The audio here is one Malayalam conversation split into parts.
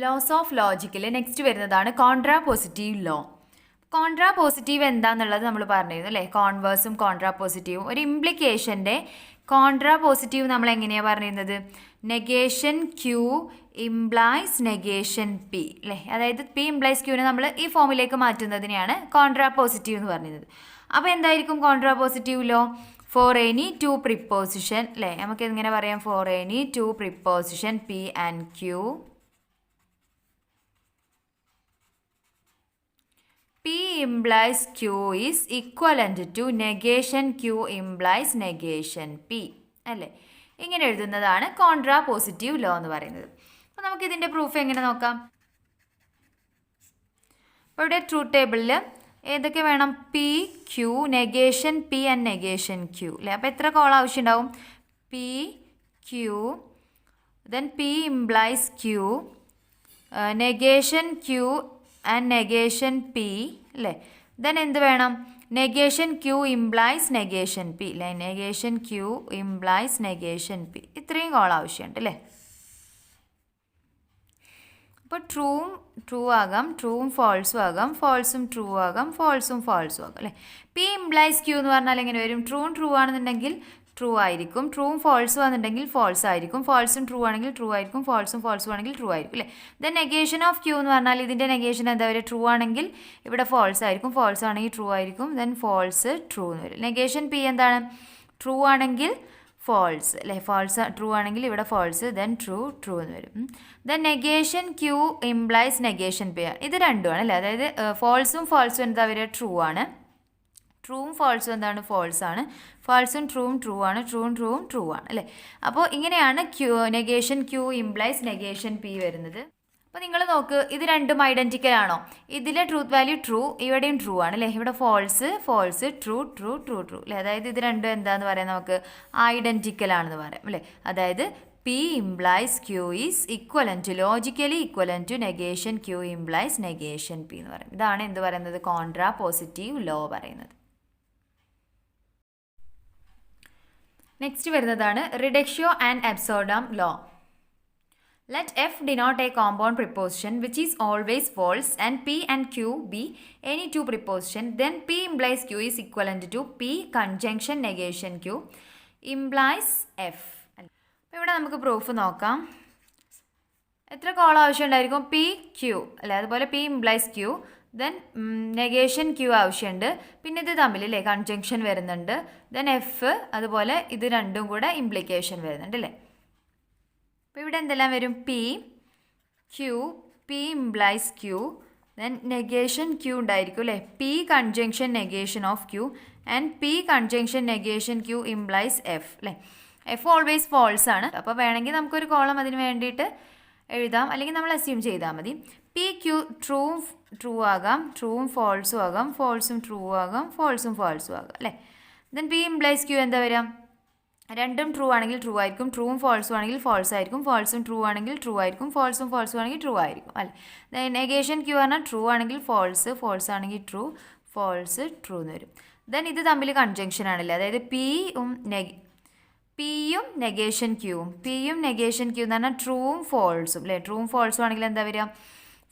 ലോസ് ഓഫ് ലോജിക്കിൽ നെക്സ്റ്റ് വരുന്നതാണ് കോൺട്രാപോസിറ്റീവ് ലോ. കോൺട്രാപോസിറ്റീവ് എന്താണെന്നുള്ളത് നമ്മൾ പറഞ്ഞിരുന്നു അല്ലേ. കോൺവേഴ്സും കോൺട്രാപോസിറ്റീവും ഒരു ഇംപ്ലിക്കേഷൻ്റെ കോൺട്രാപോസിറ്റീവ് നമ്മൾ എങ്ങനെയാണ് പറഞ്ഞിരുന്നത്? Negation Q implies negation P അല്ലേ. അതായത് പി ഇംപ്ലൈസ് ക്യൂവിനെ നമ്മൾ ഈ ഫോമിലേക്ക് മാറ്റുന്നതിനെയാണ് കോൺട്രാപോസിറ്റീവ് എന്ന് പറഞ്ഞിരുന്നത്. അപ്പോൾ എന്തായിരിക്കും contrapositive law? For any two proposition അല്ലേ, നമുക്ക് എങ്ങനെ പറയാം? For any two proposition P and Q, P implies Q is equivalent to negation Q implies negation P അല്ലേ. ഇങ്ങനെ എഴുതുന്നതാണ് കോൺട്രാപോസിറ്റീവ് ലോ എന്ന് പറയുന്നത്. അപ്പോൾ നമുക്ക് ഇതിൻ്റെ പ്രൂഫ് എങ്ങനെ നോക്കാം? അപ്പോൾ ഇവിടെ ട്രൂത്ത് ടേബിളിൽ ഏതൊക്കെ വേണം? P Q, negation P and negation Q അല്ലേ. അപ്പോൾ എത്ര കോളം ആവശ്യമുണ്ടാവും? P Q, then P implies Q, negation Q and negation P അല്ലേ. ദെൻ എന്ത് വേണം? Negation Q implies negation P അല്ലേ. Negation Q implies negation P. ഇത്രയും കോൾ ആവശ്യമുണ്ട് അല്ലേ. അപ്പോൾ ട്രൂവും ട്രൂ ആകാം, ട്രൂവും ഫോൾസും ആകാം, ഫോൾസും ട്രൂ ആകാം, ഫോൾസും ഫോൾസും ആകാം അല്ലേ. പി ഇംപ്ലൈസ് ക്യൂ എന്ന് പറഞ്ഞാൽ എങ്ങനെ വരും? ട്രൂവും ട്രൂ ആണെന്നുണ്ടെങ്കിൽ ട്രൂ ആയിരിക്കും, ട്രൂവും ഫോൾസും ആണെന്നുണ്ടെങ്കിൽ ഫോൾസ് ആയിരിക്കും, ഫോൾസും ട്രൂ ആണെങ്കിൽ ട്രൂ ആയിരിക്കും, ഫോൾസും ഫോൾസും ആണെങ്കിൽ ട്രൂ ആയിരിക്കും അല്ലേ. ദെൻ നെഗേഷൻ ഓഫ് ക്യൂ എന്ന് പറഞ്ഞാൽ ഇതിൻ്റെ നെഗേഷൻ എന്താ വരിക? ട്രൂ ആണെങ്കിൽ ഇവിടെ ഫോൾസ് ആയിരിക്കും, ഫോൾസ് ആണെങ്കിൽ ട്രൂ ആയിരിക്കും, ദെൻ ഫോൾസ് ട്രൂ എന്ന് വരും. നെഗേഷൻ പി എന്താണ്? ട്രൂ ആണെങ്കിൽ ഫോൾസ് അല്ലേ, ഫോൾസ് ട്രൂ ആണെങ്കിൽ ഇവിടെ ഫോൾസ്, ദെൻ ട്രൂ ട്രൂ എന്ന് വരും. Then negation Q implies negation P ആണ്. ഇത് രണ്ടുമാണ് അല്ലേ. അതായത് ഫോൾസും ഫോൾസും എന്താ വരിക? ട്രൂ ആണ്. ട്രൂവും ഫോൾസും എന്താണ്? ഫോൾസ് ആണ്. ഫോൾസും ട്രൂവും ട്രൂ ആണ്, ട്രൂവും ട്രൂവും ട്രൂ ആണ് അല്ലേ. അപ്പോൾ ഇങ്ങനെയാണ് negation Q implies negation P വരുന്നത്. അപ്പോൾ നിങ്ങൾ നോക്ക്, ഇത് രണ്ടും ഐഡൻറ്റിക്കൽ ആണോ? ഇതിലെ ട്രൂത്ത് വാല്യൂ ട്രൂ, ഇവിടെയും ട്രൂ ആണ് അല്ലേ. ഇവിടെ false false, true true true true അല്ലേ. അതായത് ഇത് രണ്ടും എന്താണെന്ന് പറയാം? നമുക്ക് ഐഡൻറ്റിക്കൽ ആണെന്ന് പറയാം അല്ലേ. അതായത് P implies Q is equivalent to, logically equivalent to negation Q implies negation P എന്ന് പറയും. ഇതാണ് എന്ത് പറയുന്നത്? കോൺട്രാപോസിറ്റീവ് ലോ പറയുന്നത്. നെക്സ്റ്റ് വരുന്നതാണ് reductio ad absurdum law. Let F denote a compound preposition which is always false and P and Q be any two preposition, then P implies Q is equivalent to P conjunction negation Q implies F. അപ്പോൾ ഇവിടെ നമുക്ക് പ്രൂഫ് നോക്കാം. എത്ര കോളം ആവശ്യമുണ്ടായിരിക്കും? പി ക്യൂ അല്ലേ. അതുപോലെ P implies Q, then negation Q ആവശ്യമുണ്ട്, പിന്നെ ഇത് തമ്മിൽ അല്ലേ കൺജങ്ഷൻ വരുന്നുണ്ട്, ദെൻ എഫ്, അതുപോലെ ഇത് രണ്ടും കൂടെ ഇംപ്ലിക്കേഷൻ വരുന്നുണ്ട് അല്ലേ. അപ്പോൾ ഇവിടെ എന്തെല്ലാം വരും? P Q, P implies Q, then negation Q ഉണ്ടായിരിക്കും അല്ലേ. P conjunction negation of Q and P conjunction negation Q implies F അല്ലേ. എഫ് ഓൾവേസ് ഫോൾസ് ആണ്. അപ്പോൾ വേണമെങ്കിൽ നമുക്കൊരു കോളം അതിന് വേണ്ടിയിട്ട് എഴുതാം, അല്ലെങ്കിൽ നമ്മൾ അസ്യൂം ചെയ്താൽ മതി. പി ക്യൂ ട്രൂവും ട്രൂ ആകാം, ട്രൂവും ഫോൾസും ആകാം, ഫോൾസും ട്രൂ ആകാം, ഫോൾസും ഫോൾസും ആകാം അല്ലേ. ദെൻ പി ഇംപ്ലൈസ് ക്യൂ എന്താ വരാം? രണ്ടും ട്രൂ ആണെങ്കിൽ ട്രൂ ആയിരിക്കും, ട്രൂവും ഫോൾസും ആണെങ്കിൽ ഫോൾസ് ആയിരിക്കും, ഫോൾസും ട്രൂ ആണെങ്കിൽ ട്രൂ ആയിരിക്കും, ഫോൾസും ഫോൾസും ആണെങ്കിൽ ട്രൂ ആയിരിക്കും അല്ലേ. നെഗേഷൻ ക്യൂ പറഞ്ഞാൽ ട്രൂ ആണെങ്കിൽ ഫോൾസ്, ഫോൾസ് ആണെങ്കിൽ ട്രൂ, ഫോൾസ് ട്രൂ എന്ന് വരും. ദെൻ ഇത് തമ്മിൽ കൺജങ്ഷൻ ആണല്ലേ. അതായത് പിയും നെഗേഷൻ ക്യൂവും, പിയും നെഗേഷൻ ക്യൂ എന്ന് പറഞ്ഞാൽ ട്രൂവും ഫോൾസും അല്ലേ. ട്രൂവും ഫോൾസും ആണെങ്കിൽ എന്താ വരിക?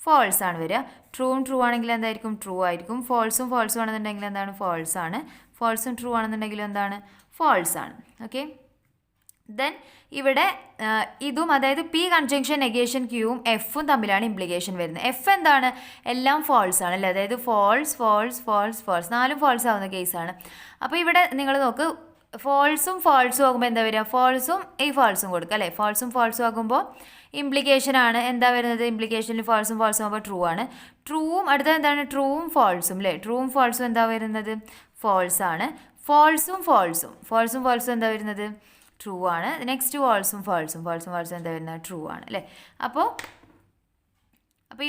ഫോൾസ് ആണ് വരിക. ട്രൂവും ട്രൂ ആണെങ്കിൽ എന്തായിരിക്കും? ട്രൂ ആയിരിക്കും. ഫോൾസും ഫോൾസും ആണെന്നുണ്ടെങ്കിൽ എന്താണ്? ഫോൾസ് ആണ്. ഫോൾസും ട്രൂ ആണെന്നുണ്ടെങ്കിൽ എന്താണ്? ഫോൾസ് ആണ്. ഓക്കെ. ദെൻ ഇവിടെ ഇതും, അതായത് പി കൺജങ്ഷൻ നെഗേഷൻ ക്യൂവും എഫും തമ്മിലാണ് ഇംപ്ലിക്കേഷൻ വരുന്നത്. എഫ് എന്താണ്? എല്ലാം ഫോൾസ് ആണ് അല്ലേ. അതായത് ഫോൾസ് ഫോൾസ് ഫോൾസ് ഫോൾസ്, നാലും ഫോൾസ് ആവുന്ന കേസാണ്. അപ്പോൾ ഇവിടെ നിങ്ങൾ നോക്ക്, ഫോൾസും ഫോൾസും ആകുമ്പോൾ എന്താ വരിക? ഫോൾസും ഈ ഫോൾസും കൊടുക്കുക അല്ലേ. ഫോൾസും ഫോൾസും ആകുമ്പോൾ ഇംപ്ലിക്കേഷൻ ആണ് എന്താ വരുന്നത്? ഇംപ്ലിക്കേഷനിൽ ഫോൾസും ഫോൾസും ആകുമ്പോൾ ട്രൂ ആണ്. ട്രൂവും അടുത്തത് എന്താണ്? ട്രൂവും ഫോൾസും അല്ലേ. ട്രൂവും ഫോൾസും എന്താ വരുന്നത്? ഫോൾസ് ആണ്. ഫോൾസും ഫോൾസും, ഫോൾസും ഫോൾസും എന്താ വരുന്നത്? ട്രൂ ആണ്. നെക്സ്റ്റ് ഫോൾസും ഫോൾസും, ഫോൾസും ഫോൾസും എന്താ വരുന്നത്? ട്രൂ ആണ് അല്ലേ. അപ്പോൾ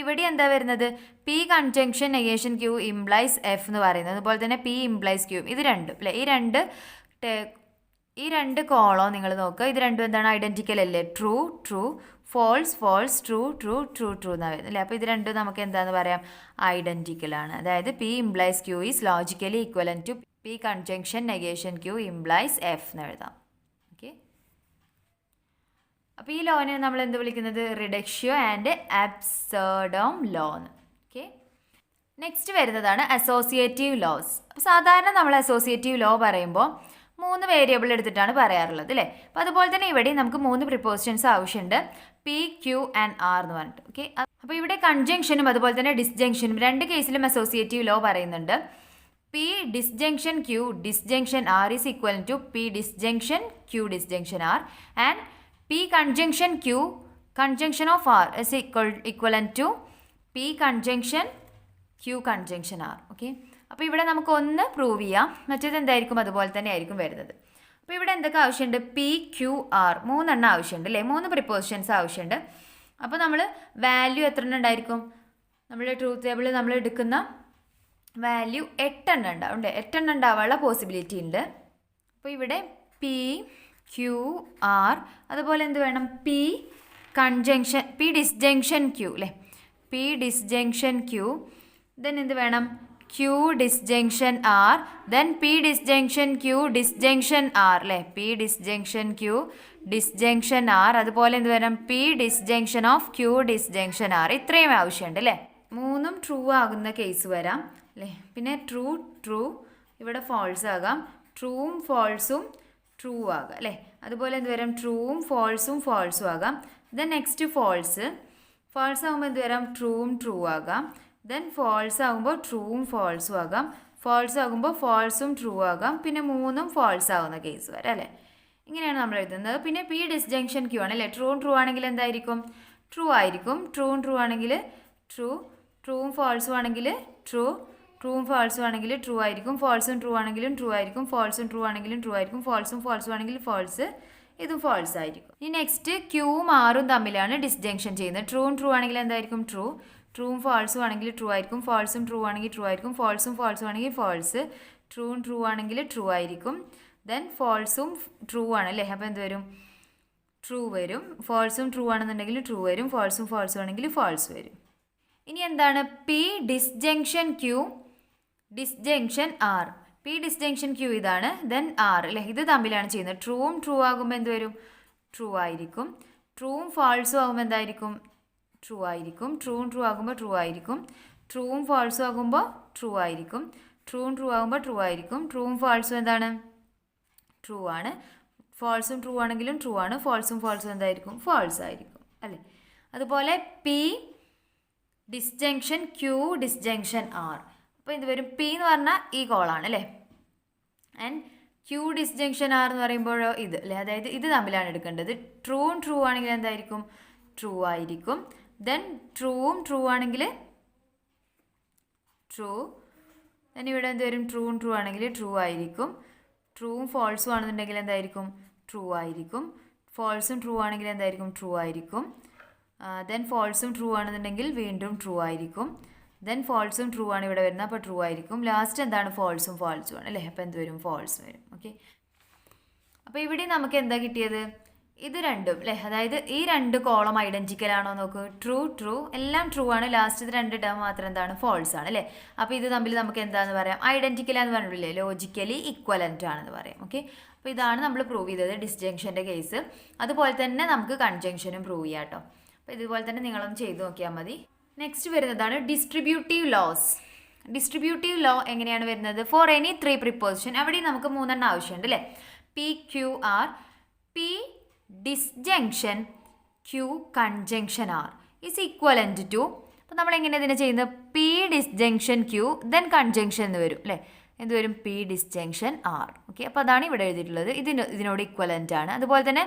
ഇവിടെ എന്താ വരുന്നത്? P conjunction negation Q implies F എന്ന് പറയുന്നത്, അതുപോലെ തന്നെ പി ഇംപ്ലൈസ് ക്യൂ, ഇത് രണ്ടും അല്ലേ. ഈ രണ്ട് കോളോ നിങ്ങൾ നോക്കുക, ഇത് രണ്ടും എന്താണ്? ഐഡൻറ്റിക്കൽ അല്ലേ. True true, false false, true true true true എന്നാണ് വരുന്നത് അല്ലേ. അപ്പോൾ ഇത് രണ്ടും നമുക്ക് എന്താണെന്ന് പറയാം? ഐഡൻറ്റിക്കൽ ആണ്. അതായത് P implies Q is logically equivalent to P conjunction negation Q implies F എന്ന് എഴുതാം. ഓക്കെ. അപ്പോൾ ഈ ലോനെ നമ്മൾ എന്ത് വിളിക്കുന്നത്? റിഡക്ഷ്യോ ആൻഡ് അബ്സേർഡം ലോ എന്ന്. ഓക്കെ, നെക്സ്റ്റ് വരുന്നതാണ് അസോസിയേറ്റീവ് ലോസ്. അപ്പോൾ സാധാരണ നമ്മൾ അസോസിയേറ്റീവ് ലോ പറയുമ്പോൾ 3 വേരിയബിൾ എടുത്തിട്ടാണ് പറയാറുള്ളത് അല്ലേ. അപ്പോൾ അതുപോലെ തന്നെ ഇവിടെ നമുക്ക് 3 പ്രിപ്പോസിഷൻസ് ആവശ്യമുണ്ട്, പി, ക്യൂ ആൻഡ് ആർ എന്ന് പറഞ്ഞിട്ട്. ഓക്കെ, അപ്പോൾ ഇവിടെ കൺജങ്ഷനും അതുപോലെ തന്നെ ഡിസ്ജങ്ഷനും 2 കേസിലും അസോസിയേറ്റീവ് ലോ പറയുന്നുണ്ട്. P disjunction Q disjunction R is equal to P disjunction Q disjunction R and P conjunction Q conjunction of R is equal to P conjunction Q conjunction R. Okay, അപ്പോൾ ഇവിടെ നമുക്ക് ഒന്ന് പ്രൂവ് ചെയ്യാം, മറ്റേത് എന്തായിരിക്കും അതുപോലെ തന്നെ ആയിരിക്കും വരുന്നത്. അപ്പോൾ ഇവിടെ എന്തൊക്കെ ആവശ്യമുണ്ട്? പി, ക്യൂ, ആർ 3 എണ്ണം ആവശ്യമുണ്ട് അല്ലേ, 3 പ്രിപ്പോസിഷൻസ് ആവശ്യമുണ്ട്. അപ്പോൾ നമ്മൾ വാല്യൂ എത്ര എണ്ണം ഉണ്ടായിരിക്കും? നമ്മുടെ ട്രൂത്ത് ടേബിളിൽ നമ്മൾ എടുക്കുന്ന വാല്യൂ 8 എണ്ണം ഉണ്ടാവും. 8 എണ്ണം ഉണ്ടാവാനുള്ള പോസിബിലിറ്റി ഉണ്ട്. അപ്പോൾ ഇവിടെ പി, ക്യൂ, ആർ, അതുപോലെ എന്ത് വേണം? P conjunction, P disjunction Q അല്ലേ, പി ഡിസ്ജങ്ഷൻ ക്യൂ, ദെൻ എന്ത് വേണം? Q disjunction R, then P disjunction Q disjunction R അല്ലേ, P disjunction Q disjunction R, അതുപോലെ എന്ത് വരാം? P disjunction of Q disjunction R. ഇത്രയും ആവശ്യമുണ്ട് അല്ലേ. 3ഉം ട്രൂ ആകുന്ന കേസ് വരാം അല്ലേ. പിന്നെ ട്രൂ ട്രൂ, ഇവിടെ ഫോൾസ് ആകാം, ട്രൂവും ഫോൾസും ട്രൂ ആകാം അല്ലേ. അതുപോലെ എന്ത് വരാം? ട്രൂവും ഫോൾസും ഫോൾസും ആകാം. ദെൻ നെക്സ്റ്റ് ഫോൾസ്, ഫോൾസ് ആകുമ്പോൾ എന്ത് വരാം? ട്രൂവും ട്രൂ ആകാം. ദെൻ ഫോൾസ് ആകുമ്പോൾ ട്രൂവും ഫോൾസും ആകാം, ഫോൾസ് ആകുമ്പോൾ ഫോൾസും ട്രൂ ആകാം, പിന്നെ 3ഉം ഫോൾസ് ആകുന്ന കേസ് വരാം അല്ലേ. ഇങ്ങനെയാണ് നമ്മൾ എഴുതുന്നത്. പിന്നെ പി ഡിസ്ജങ്ഷൻ ക്യൂ ആണ് അല്ലേ. ട്രൂവും ട്രൂ ആണെങ്കിൽ എന്തായിരിക്കും? ട്രൂ ആയിരിക്കും. ട്രൂവും ട്രൂ ആണെങ്കിൽ ട്രൂ, ട്രൂവും ഫോൾസും ആണെങ്കിൽ ട്രൂ, ട്രൂവും ഫോൾസും ആണെങ്കിൽ ട്രൂ ആയിരിക്കും, ഫോൾസും ട്രൂ ആണെങ്കിലും ട്രൂ ആയിരിക്കും, ഫോൾസും ട്രൂ ആണെങ്കിലും ട്രൂ ആയിരിക്കും, ഫോൾസും ഫോൾസും ആണെങ്കിൽ ഫോൾസ്, ഇതും ഫോൾസ് ആയിരിക്കും. ഇനി നെക്സ്റ്റ് ക്യൂവും ആറും തമ്മിലാണ് ഡിസ്ജങ്ഷൻ ചെയ്യുന്നത്. ട്രൂവും ട്രൂ ആണെങ്കിൽ എന്തായിരിക്കും? ട്രൂ, ട്രൂവും ഫോൾസും ആണെങ്കിൽ ട്രൂ ആയിരിക്കും, ഫോൾസും ട്രൂ ആണെങ്കിൽ ട്രൂ ആയിരിക്കും, ഫോൾസും ഫോൾസും ആണെങ്കിൽ ഫോൾസ്, ട്രൂവും ട്രൂ ആണെങ്കിൽ ട്രൂ ആയിരിക്കും. ദെൻ ഫോൾസും ട്രൂ ആണല്ലേ, അപ്പോൾ എന്ത് വരും? ട്രൂ വരും. ഫോൾസും ട്രൂ ആണെന്നുണ്ടെങ്കിൽ ട്രൂ വരും, ഫോൾസും ഫോൾസും ആണെങ്കിൽ ഫോൾസ് വരും. ഇനി എന്താണ്? P disjunction Q disjunction R, P disjunction Q ഇതാണ്, ദെൻ ആർ അല്ലേ, ഇത് തമ്മിലാണ് ചെയ്യുന്നത്. ട്രൂവും ട്രൂ ആകുമ്പോൾ എന്ത് വരും? ട്രൂ ആയിരിക്കും. ട്രൂവും ഫാൾസും ആകുമ്പോൾ എന്തായിരിക്കും? ട്രൂ ആയിരിക്കും. ട്രൂവും ട്രൂ ആകുമ്പോൾ ട്രൂ ആയിരിക്കും, ട്രൂവും ഫാൾസും ആകുമ്പോൾ ട്രൂ ആയിരിക്കും, ട്രൂവും ട്രൂ ആകുമ്പോൾ ട്രൂ ആയിരിക്കും, ട്രൂവും ഫാൾസും എന്താണ്? ട്രൂ ആണ്. ഫോൾസും ട്രൂ ആണെങ്കിലും ട്രൂ ആണ്, ഫോൾസും ഫോൾസും എന്തായിരിക്കും? ഫോൾസ് ആയിരിക്കും അല്ലേ. അതുപോലെ P disjunction Q disjunction R, അപ്പോൾ ഇത് വരും പി എന്ന് പറഞ്ഞാൽ ഈ കോളാണ് അല്ലേ, ആൻഡ് ക്യൂ ഡിസ്ജങ്ഷൻ ആർ എന്ന് പറയുമ്പോഴോ ഇത് അല്ലേ, അതായത് ഇത് തമ്മിലാണ് എടുക്കേണ്ടത്. ട്രൂവും ട്രൂ ആണെങ്കിൽ എന്തായിരിക്കും? ട്രൂ ആയിരിക്കും. ദെൻ ട്രൂവും ട്രൂ ആണെങ്കിൽ ട്രൂ, ദെൻ ഇവിടെ എന്ത് വരും? ട്രൂവും ട്രൂ ആണെങ്കിൽ ട്രൂ ആയിരിക്കും, ട്രൂവും ഫോൾസും ആണെന്നുണ്ടെങ്കിൽ എന്തായിരിക്കും? ട്രൂ ആയിരിക്കും, ഫോൾസും ട്രൂ ആണെങ്കിൽ എന്തായിരിക്കും? ട്രൂ ആയിരിക്കും. ദെൻ ഫോൾസും ട്രൂ ആണെന്നുണ്ടെങ്കിൽ വീണ്ടും ട്രൂ ആയിരിക്കും, ദെൻ ഫോൾസും ട്രൂ ആണ് ഇവിടെ വരുന്നത്, അപ്പോൾ ട്രൂ ആയിരിക്കും. ലാസ്റ്റ് എന്താണ്? ഫോൾസും ഫോൾസും ആണ് അല്ലേ, അപ്പോൾ എന്ത് വരും? ഫോൾസ് വരും. ഓക്കെ, അപ്പോൾ ഇവിടെ നമുക്ക് എന്താ കിട്ടിയത്? ഇത് രണ്ടും അല്ലേ, അതായത് ഈ 2 കോളം ഐഡൻറ്റിക്കൽ ആണോ നോക്ക്. ട്രൂ ട്രൂ എല്ലാം ട്രൂ ആണ്, ലാസ്റ്റ് 2 ടേം മാത്രം എന്താണ്? ഫോൾസ് ആണ് അല്ലേ. അപ്പോൾ ഇത് തമ്മിൽ നമുക്ക് എന്താണെന്ന് പറയാം? ഐഡൻറ്റിക്കൽ എന്ന് പറഞ്ഞില്ലേ, ലോജിക്കലി ഇക്വലൻ്റ് ആണെന്ന് പറയാം. ഓക്കെ, അപ്പോൾ ഇതാണ് നമ്മൾ പ്രൂവ് ചെയ്തത് ഡിസ്ജങ്ഷൻ്റെ കേസ്. അതുപോലെ തന്നെ നമുക്ക് കൺജങ്ഷനും പ്രൂവ് ചെയ്യാം കേട്ടോ. അപ്പോൾ ഇതുപോലെ തന്നെ നിങ്ങളൊന്ന് ചെയ്ത് നോക്കിയാൽ മതി. നെക്സ്റ്റ് വരുന്നതാണ് ഡിസ്ട്രിബ്യൂട്ടീവ് ലോസ്. ഡിസ്ട്രിബ്യൂട്ടീവ് ലോ എങ്ങനെയാണ് വരുന്നത്? ഫോർ എനി 3 പ്രിപ്പോസിഷൻ, അവിടെ നമുക്ക് 3 എണ്ണം ആവശ്യമുണ്ട് അല്ലേ. P Q R, P disjunction Q conjunction R is equivalent to, അപ്പോൾ നമ്മൾ എങ്ങനെ ഇതിനെ ചെയ്യുന്നത്? P disjunction Q then conjunction എന്ന് വരും അല്ലേ, എന്ത് വരും? P disjunction R. ഓക്കെ, അപ്പോൾ അതാണ് ഇവിടെ എഴുതിയിട്ടുള്ളത്, ഇതിനോട് ഈക്വലൻ്റ് ആണ്. അതുപോലെ തന്നെ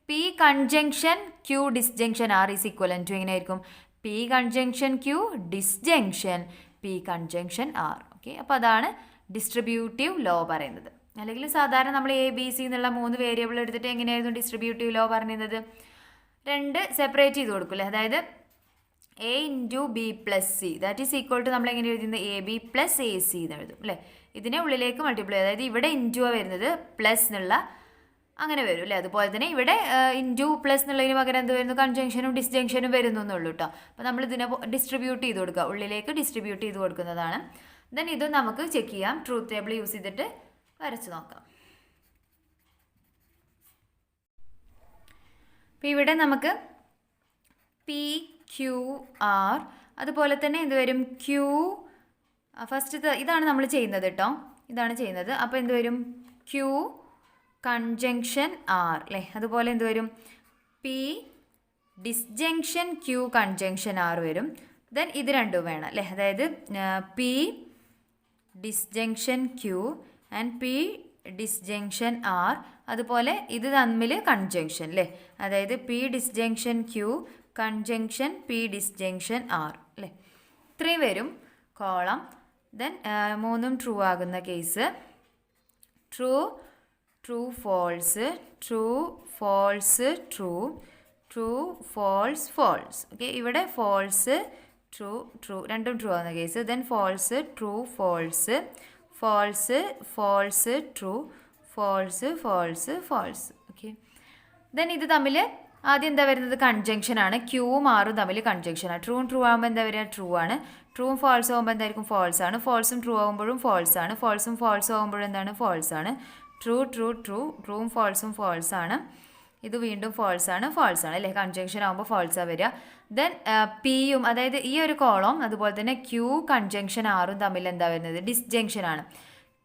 P conjunction Q disjunction R is equivalent to എങ്ങനെയായിരിക്കും? P conjunction Q disjunction P conjunction R. Okay, അപ്പോൾ അതാണ് ഡിസ്ട്രിബ്യൂട്ടീവ് ലോ പറയുന്നത്. അല്ലെങ്കിൽ സാധാരണ നമ്മൾ എ ബി സി എന്നുള്ള 3 വേരിയബിൾ എടുത്തിട്ട് എങ്ങനെയായിരുന്നു ഡിസ്ട്രിബ്യൂട്ടീവ് ലോ പറഞ്ഞിരുന്നത്? 2 സെപ്പറേറ്റ് ചെയ്ത് കൊടുക്കില്ലേ, അതായത് A into B plus C that is equal to നമ്മൾ എങ്ങനെ എഴുതുന്നത്? A B plus A C എന്ന് എഴുതും അല്ലേ. ഇതിനെ ഉള്ളിലേക്ക് മൾട്ടിപ്ലൈ, അതായത് ഇവിടെ ഇൻറ്റു വരുന്നത് പ്ലസ് എന്നുള്ള അങ്ങനെ വരും അല്ലേ. അതുപോലെ തന്നെ ഇവിടെ ഇൻറ്റു പ്ലസ് എന്നുള്ളതിന് പകരം എന്ത് വരുന്നു? കൺജങ്ഷനും ഡിസ്ജങ്ഷനും വരുന്നു എന്നുള്ളൂ കേട്ടോ. അപ്പോൾ നമ്മൾ ഇതിനെ ഡിസ്ട്രിബ്യൂട്ട് ചെയ്ത് കൊടുക്കുക, ഉള്ളിലേക്ക് ഡിസ്ട്രിബ്യൂട്ട് ചെയ്ത് കൊടുക്കുന്നതാണ്. ദെൻ ഇതും നമുക്ക് ചെക്ക് ചെയ്യാം, ട്രൂത്ത് ടേബിൾ യൂസ് ചെയ്തിട്ട് വരച്ച് നോക്കാം. അപ്പോൾ ഇവിടെ നമുക്ക് പി ക്യു ആർ, അതുപോലെ തന്നെ എന്ത് വരും ക്യൂ, ഫസ്റ്റ് ഇതാണ് നമ്മൾ ചെയ്യുന്നത് കേട്ടോ, ഇതാണ് ചെയ്യുന്നത്. അപ്പോൾ എന്ത് വരും ക്യൂ കൺജങ്ഷൻ ആർ അല്ലേ, അതുപോലെ എന്ത് വരും P disjunction Q conjunction R വരും. ദെൻ ഇത് രണ്ടും വേണം അല്ലേ, അതായത് P disjunction Q and P disjunction R, അതുപോലെ ഇത് തമ്മിൽ കൺജങ്ഷൻ അല്ലേ, അതായത് P disjunction Q conjunction P disjunction R അല്ലേ, ഇത്രയും വരും കോളം. ദെൻ മൂന്നും ട്രൂ ആകുന്ന case true true false true false true true false false. Okay, ഇവിടെ ഫോൾസ് ട്രൂ ട്രൂ രണ്ടും ട്രൂ ആകുന്ന case. Then false true false false false true false false false. Okay, then ഇത് തമ്മിൽ ആദ്യം എന്താ വരുന്നത് കൺജങ്ഷൻ ആണ്, ക്യൂവും ആറും തമ്മിൽ കൺജങ്ഷൻ ആണ്. ട്രൂവും ട്രൂ ആകുമ്പോൾ എന്താ വരിക ട്രൂ ആണ്, ട്രൂവും ഫാൾസ് ആകുമ്പോൾ എന്തായിരിക്കും ഫോൾസ് ആണ്, ഫോൾസും ട്രൂ ആകുമ്പോഴും ഫോൾസ് ആണ്, ഫോൾസും ഫാൾസും ആകുമ്പോഴും എന്താണ് ഫോൾസ് ആണ്. ട്രൂ ട്രൂ ട്രൂ ട്രൂവും ഫാൾസും ഫോൾസ് ആണ്, ഇത് വീണ്ടും ഫോൾസ് ആണ് ഫോൾസ് ആണ് അല്ലേ, കൺജങ്ഷൻ ആകുമ്പോൾ ഫോൾസാണ് വരിക. ദെൻ പിയും, അതായത് ഈ ഒരു കോളം അതുപോലെ തന്നെ ക്യൂ കൺജങ്ഷൻ ആറും തമ്മിൽ എന്താ വരുന്നത് ഡിസ്ജങ്ഷൻ ആണ്.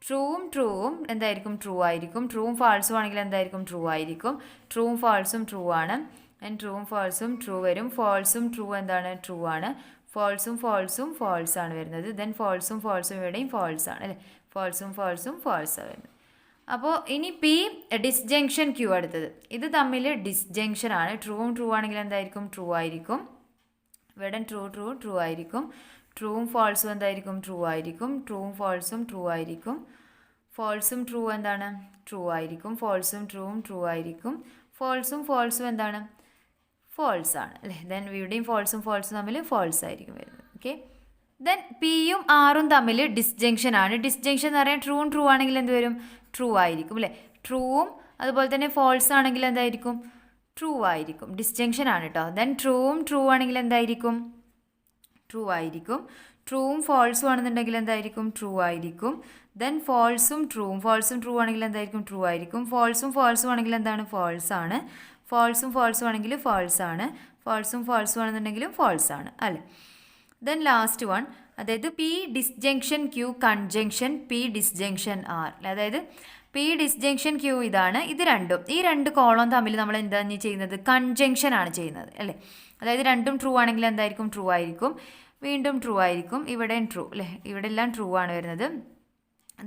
ട്രൂവും എന്തായിരിക്കും ട്രൂ ആയിരിക്കും, ട്രൂവും ഫാൾസും ആണെങ്കിൽ എന്തായിരിക്കും ട്രൂ ആയിരിക്കും, ട്രൂവും ഫാൾസും ട്രൂ ആണ്. ദെൻ ട്രൂവും ഫാൾസും ട്രൂ വരും, ഫോൾസും ട്രൂ എന്താണ് ട്രൂ ആണ്, ഫോൾസും ഫോൾസ് ആണ് വരുന്നത്. ദെൻ ഫോൾസും ഇവിടെയും ഫോൾസ് ആണ് അല്ലേ, ഫോൾസും ഫോൾസ് ആണ് വരുന്നത്. അപ്പോൾ ഇനി പി ഡിസ്ജങ്ഷൻ ക്യൂ അടുത്തത്, ഇത് തമ്മിൽ ഡിസ്ജങ്ഷൻ ആണ്. ട്രൂവും ട്രൂ ആണെങ്കിൽ എന്തായിരിക്കും ട്രൂ ആയിരിക്കും, ഇവിടെ ട്രൂ ആയിരിക്കും, ട്രൂവും ഫാൾസും എന്തായിരിക്കും ട്രൂ ആയിരിക്കും, ട്രൂവും ഫാൾസും ട്രൂ ആയിരിക്കും, ഫോൾസും ട്രൂ എന്താണ് ട്രൂ ആയിരിക്കും, ഫോൾസും ട്രൂവും ട്രൂ ആയിരിക്കും, ഫോൾസും എന്താണ് ഫോൾസ് ആണ് അല്ലേ. ദെൻ ഇവിടെയും ഫോൾസും തമ്മിൽ ഫോൾസ് ആയിരിക്കും വരുന്നത്. ഓക്കെ, ദെൻ പിയും ആറും തമ്മിൽ ഡിസ്ജങ്ഷൻ ആണ്. ഡിസ്ജങ്ഷൻ എന്ന് പറയാൻ ട്രൂ ആണെങ്കിൽ എന്ത് വരും ട്രൂ ആയിരിക്കും അല്ലേ, ട്രൂവും അതുപോലെ തന്നെ ഫോൾസ് ആണെങ്കിൽ എന്തായിരിക്കും ട്രൂ ആയിരിക്കും, ഡിസ്ജങ്ഷൻ ആണ് കേട്ടോ. ദെൻ ട്രൂ ആണെങ്കിൽ എന്തായിരിക്കും ട്രൂ ആയിരിക്കും, ട്രൂവും ഫാൾസും ആണെന്നുണ്ടെങ്കിൽ എന്തായിരിക്കും ട്രൂ ആയിരിക്കും. ദെൻ ഫോൾസും ട്രൂ ആണെങ്കിൽ എന്തായിരിക്കും ട്രൂ ആയിരിക്കും, ഫോൾസും ആണെങ്കിൽ എന്താണ് ഫോൾസ് ആണ്, ഫോൾസും ആണെങ്കിൽ ഫോൾസ് ആണ്, ഫോൾസും ആണെന്നുണ്ടെങ്കിലും ഫോൾസ് ആണ് അല്ലേ. ദെൻ ലാസ്റ്റ് വൺ, അതായത് P disjunction Q conjunction P disjunction R, അതായത് പി ഡിസ്ജങ്ഷൻ ക്യൂ ഇതാണ്, ഇത് രണ്ടും ഈ രണ്ട് കോളം തമ്മിൽ നമ്മൾ എന്താണ് ചെയ്യുന്നത് കൺജങ്ഷൻ ആണ് ചെയ്യുന്നത് അല്ലേ. അതായത് രണ്ടും ട്രൂ ആണെങ്കിൽ എന്തായിരിക്കും ട്രൂ ആയിരിക്കും, വീണ്ടും ട്രൂ ആയിരിക്കും, ഇവിടെയും ട്രൂ അല്ലേ, ഇവിടെ എല്ലാം ട്രൂ ആണ് വരുന്നത്.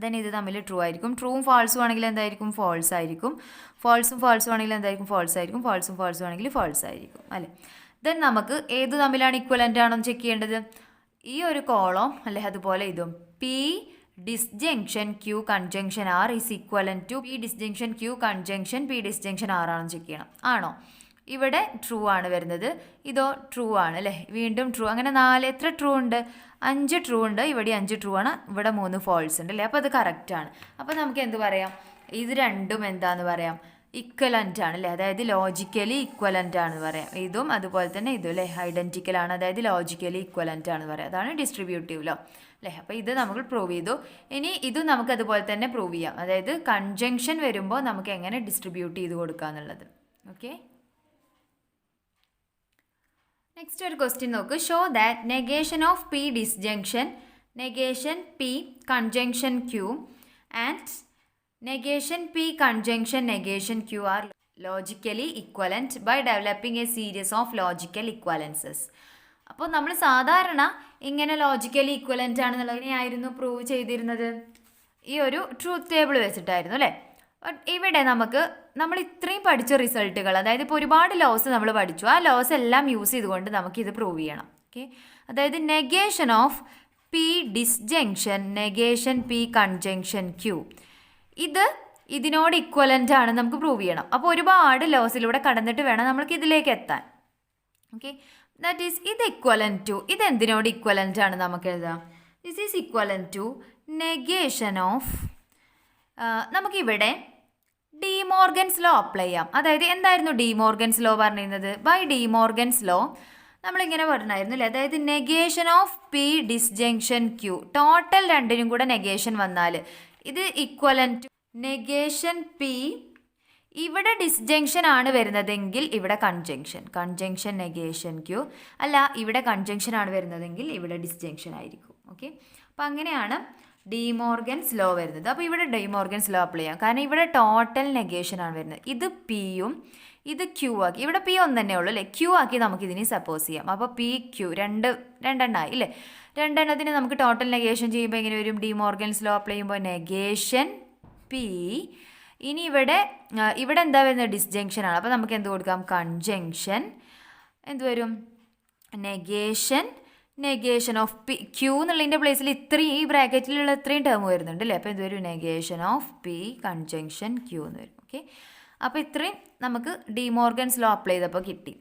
ദെൻ ഇത് തമ്മിൽ ട്രൂ ആയിരിക്കും, ട്രൂവും ഫാൾസും ആണെങ്കിൽ എന്തായിരിക്കും ഫോൾസ് ആയിരിക്കും, ഫോൾസും ആണെങ്കിൽ എന്തായിരിക്കും ഫോൾസ് ആയിരിക്കും, ഫോൾസും ആണെങ്കിൽ ഫോൾസ് ആയിരിക്കും അല്ലേ. ദെൻ നമുക്ക് ഏത് തമ്മിലാണ് ഇക്വലൻ്റ് ആണെന്ന് ചെക്ക് ചെയ്യേണ്ടത്, ഈ ഒരു കോളം അല്ലേ, അതുപോലെ ഇതും P disjunction Q conjunction R is equivalent to P disjunction Q conjunction P disjunction R ആണെന്ന് ചെക്ക് ചെയ്യണം. ആണോ, ഇവിടെ ട്രൂ ആണ് വരുന്നത്, ഇതോ ട്രൂ ആണ് അല്ലേ, വീണ്ടും ട്രൂ, അങ്ങനെ എത്ര ട്രൂ ഉണ്ട് 5 ട്രൂ ഉണ്ട്, ഇവിടെ 5 ട്രൂ ആണ്, ഇവിടെ 3 ഫോൾസ് ഉണ്ട് അല്ലേ. അപ്പോൾ അത് കറക്റ്റാണ്. അപ്പോൾ നമുക്ക് എന്ത് പറയാം, ഇത് രണ്ടും എന്താന്ന് പറയാം ഇക്വലൻ്റ് ആണ് അല്ലേ, അതായത് ലോജിക്കലി ഇക്വലൻ്റ് ആണെന്ന് പറയാം. ഇതും അതുപോലെ തന്നെ ഇതും അല്ലേ ഐഡൻറ്റിക്കൽ ആണ്, അതായത് ലോജിക്കലി ഇക്വലൻ്റ് ആണെന്ന് പറയാം. അതാണ് ഡിസ്ട്രിബ്യൂട്ടീവ് ലോ അല്ലേ. അപ്പോൾ ഇത് നമുക്ക് പ്രൂവ് ചെയ്തു. ഇനി ഇതും നമുക്ക് അതുപോലെ തന്നെ പ്രൂവ് ചെയ്യാം, അതായത് കൺജങ്ഷൻ വരുമ്പോൾ നമുക്ക് എങ്ങനെ ഡിസ്ട്രിബ്യൂട്ട് ചെയ്ത് കൊടുക്കുക എന്നുള്ളത്. ഓക്കെ, നെക്സ്റ്റ് ഒരു ക്വസ്റ്റ്യൻ നോക്ക്. Show that negation of P disjunction negation P conjunction Q and negation P conjunction negation Q are logically equivalent by developing a series of logical equivalences. അപ്പോൾ നമ്മൾ സാധാരണ ഇങ്ങനെ ലോജിക്കലി ഇക്വലൻ്റ് ആണെന്നുള്ളതിനെയായിരുന്നു പ്രൂവ് ചെയ്തിരുന്നത് ഈ ഒരു ട്രൂത്ത് ടേബിൾ വെച്ചിട്ടായിരുന്നു അല്ലേ. ബട്ട് ഇവിടെ നമ്മൾ ഇത്രയും പഠിച്ച റിസൾട്ടുകൾ, അതായത് ഇപ്പോൾ ഒരുപാട് ലോസ് നമ്മൾ പഠിച്ചു, ആ ലോസ് എല്ലാം യൂസ് ചെയ്തുകൊണ്ട് നമുക്കിത് പ്രൂവ് ചെയ്യണം. ഓക്കെ, അതായത് negation of P disjunction negation P conjunction Q, ഇതിനോട് ഇക്വലൻ്റ് ആണ് നമുക്ക് പ്രൂവ് ചെയ്യണം. അപ്പോൾ ഒരുപാട് ലോസിലൂടെ കടന്നിട്ട് വേണം നമ്മൾക്ക് ഇതിലേക്ക് എത്താൻ. ഓക്കെ, ദാറ്റ് ഈസ് ഇത് ഇക്വലൻ്റ് ടു, ഇതെന്തിനോട് ഇക്വലൻ്റ് ആണ് നമുക്ക് എഴുതാം. This is equivalent to negation of, നമുക്കിവിടെ ഡിമോർഗൻസ് ലോ അപ്ലൈ ചെയ്യാം. അതായത് എന്തായിരുന്നു ഡിമോർഗൻസ് ലോ പറഞ്ഞിരുന്നത്, ബൈ ഡിമോർഗൻസ് ലോ നമ്മളിങ്ങനെ പറഞ്ഞായിരുന്നു അല്ലേ, അതായത് negation of P disjunction Q, total രണ്ടിനും കൂടെ നെഗേഷൻ വന്നാൽ ഇത് ഇക്വലൻ്റ് ടു നെഗേഷൻ പി ഇവിടെ ഡിസ്ജങ്ഷൻ ആണ് വരുന്നതെങ്കിൽ ഇവിടെ കൺജങ്ഷൻ നെഗേഷൻ ക്യൂ. അല്ല, ഇവിടെ കൺജങ്ഷൻ ആണ് വരുന്നതെങ്കിൽ ഇവിടെ ഡിസ്ജങ്ഷൻ ആയിരിക്കും. ഓക്കെ, അപ്പം അങ്ങനെയാണ് ഡിമോർഗൻസ് ലോ വരുന്നത്. അപ്പോൾ ഇവിടെ ഡിമോർഗൻസ് ലോ അപ്ലൈ ചെയ്യാം, കാരണം ഇവിടെ ടോട്ടൽ നെഗേഷൻ ആണ് വരുന്നത്. ഇത് പിയും ഇത് ക്യൂ ആക്കി, ഇവിടെ പി ഒന്ന് തന്നെ ഉള്ളൂ അല്ലേ, ക്യൂ ആക്കി നമുക്കിതിനെ സപ്പോസ് ചെയ്യാം. അപ്പോൾ പി ക്യൂ രണ്ടെണ്ണമായി ഇല്ലേ. രണ്ടെണ്ണത്തിന് നമുക്ക് ടോട്ടൽ നെഗേഷൻ ചെയ്യുമ്പോൾ എങ്ങനെ വരും? ഡിമോർഗൻസ് ലോ അപ്ലൈ ചെയ്യുമ്പോൾ നെഗേഷൻ പി. ഇനി ഇവിടെ എന്താ വരുന്നത്? ഡിസ്ജങ്ഷൻ ആണ്. അപ്പോൾ നമുക്ക് എന്ത് കൊടുക്കാം? കൺജങ്ഷൻ എന്ത് വരും? Negation of P. ക്യൂ എന്നുള്ളതിൻ്റെ പ്ലേസിൽ ഈ ബ്രാക്കറ്റിലുള്ള ഇത്രയും ടേം വരുന്നുണ്ട് അല്ലേ. അപ്പോൾ എന്ത് വരും? Negation of P conjunction Q എന്ന് വരും. ഓക്കെ, അപ്പോൾ ഇത്രയും നമുക്ക് ഡിമോർഗൻസ് ലോ അപ്ലൈ ചെയ്തപ്പോൾ കിട്ടി.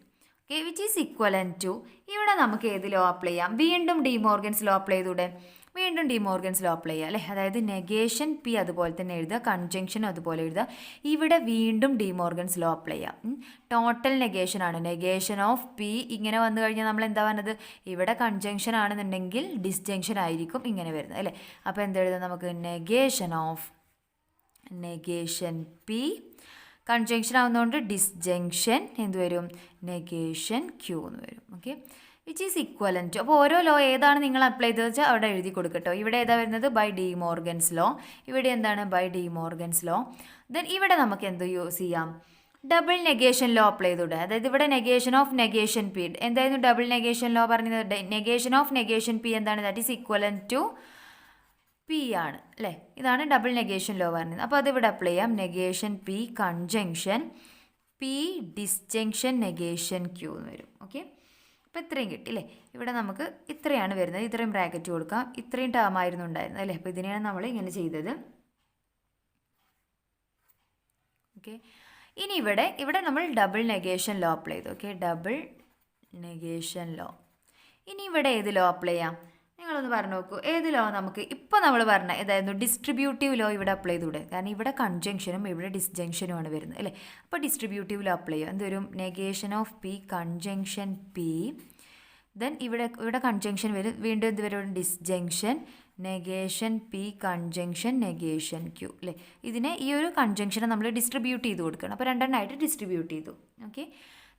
Okay, which is equivalent to, ഇവിടെ നമുക്ക് ഏത് ലോ അപ്ലൈ ചെയ്യാം? വീണ്ടും ഡിമോർഗൻസ് ലോ അപ്ലൈ ചെയ്തൂടെ? വീണ്ടും ഡിമോർഗൻസ് ലോ അപ്ലൈ ചെയ്യുക അല്ലേ. അതായത് നെഗേഷൻ പി അതുപോലെ തന്നെ എഴുതുക, കൺജങ്ഷനും അതുപോലെ എഴുതുക. ഇവിടെ വീണ്ടും ഡിമോർഗൻസ് ലോ അപ്ലൈ ചെയ്യാം. ടോട്ടൽ നെഗേഷൻ ആണ്, നെഗേഷൻ ഓഫ് പി. ഇങ്ങനെ വന്നു കഴിഞ്ഞാൽ നമ്മൾ എന്താ പറഞ്ഞത്? ഇവിടെ കൺജങ്ഷൻ ആണെന്നുണ്ടെങ്കിൽ ഡിസ്ജങ്ഷൻ ആയിരിക്കും ഇങ്ങനെ വരുന്നത് അല്ലേ. അപ്പോൾ എന്തെഴുതാം നമുക്ക്? Negation P. കൺജങ്ഷൻ ആവുന്നതുകൊണ്ട് ഡിസ്ജങ്ഷൻ എന്ത് വരും? നെഗേഷൻ ക്യൂ എന്ന് വരും. Okay, which is equivalent to. അപ്പോൾ ഓരോ ലോ ഏതാണ് നിങ്ങൾ അപ്ലൈ ചെയ്തത് വെച്ചാൽ അവിടെ എഴുതി കൊടുക്കട്ടോ. ഇവിടെ ഏതാ വരുന്നത്? By De Morgan's law. ഇവിടെ എന്താണ്? By De Morgan's law. ദെൻ ഇവിടെ നമുക്ക് എന്ത് യൂസ് ചെയ്യാം? ഡബിൾ നെഗേഷൻ ലോ അപ്ലൈ ചെയ്തൂടെ? അതായത് ഇവിടെ നെഗേഷൻ ഓഫ് നെഗേഷൻ പി. എന്തായിരുന്നു ഡബിൾ നെഗേഷൻ ലോ പറഞ്ഞത്? നെഗേഷൻ ഓഫ് നെഗേഷൻ പി എന്താണ്? That is equivalent to P ആണ് അല്ലേ. ഇതാണ് ഡബിൾ നെഗേഷൻ ലോ പറഞ്ഞത്. അപ്പോൾ അതിവിടെ അപ്ലൈ ചെയ്യാം. Negation P conjunction P disjunction negation Q എന്ന് വരും. ഓക്കെ, അപ്പോൾ ഇത്രയും കിട്ടി അല്ലേ. ഇവിടെ നമുക്ക് ഇത്രയാണ് വരുന്നത്. ഇത്രയും ബ്രാക്കറ്റ് കൊടുക്കാം. ഇത്രയും ടേം ആയിരുന്നു ഉണ്ടായിരുന്നത് അല്ലേ. അപ്പോൾ ഇതിനെയാണ് നമ്മൾ ഇങ്ങനെ ചെയ്തത്. ഓക്കെ, ഇനി ഇവിടെ നമ്മൾ ഡബിൾ നെഗേഷൻ ലോ അപ്ലൈ ചെയ്തു. Okay, double negation law. ഇനി ഇവിടെ ഏത് ലോ അപ്ലൈ ചെയ്യാം? നിങ്ങളൊന്ന് പറഞ്ഞു നോക്കൂ. ഏത് ലോ നമുക്ക് ഇപ്പോൾ നമ്മൾ പറഞ്ഞ ഏതായിരുന്നു? ഡിസ്ട്രിബ്യൂട്ടീവ് ലോ ഇവിടെ അപ്ലൈ ചെയ്തൂടെ? കാരണം ഇവിടെ കൺജങ്ഷനും ഇവിടെ ഡിസ്ജങ്ഷനുമാണ് വരുന്നത് അല്ലേ. അപ്പോൾ ഡിസ്ട്രിബ്യൂട്ടീവ് ലോ അപ്ലൈ ചെയ്യുക. എന്ത് വരും? Negation of P conjunction P. Then ഇവിടെ കൺജങ്ഷൻ വരും. വീണ്ടും എന്ത് വരും? Disjunction negation P conjunction negation Q അല്ലേ. ഇതിനെ ഈ ഒരു കൺജങ്ഷനെ നമ്മൾ ഡിസ്ട്രിബ്യൂട്ട് ചെയ്ത് കൊടുക്കണം. അപ്പോൾ രണ്ടെണ്ണമായിട്ട് ഡിസ്ട്രിബ്യൂട്ട് ചെയ്തു. ഓക്കെ,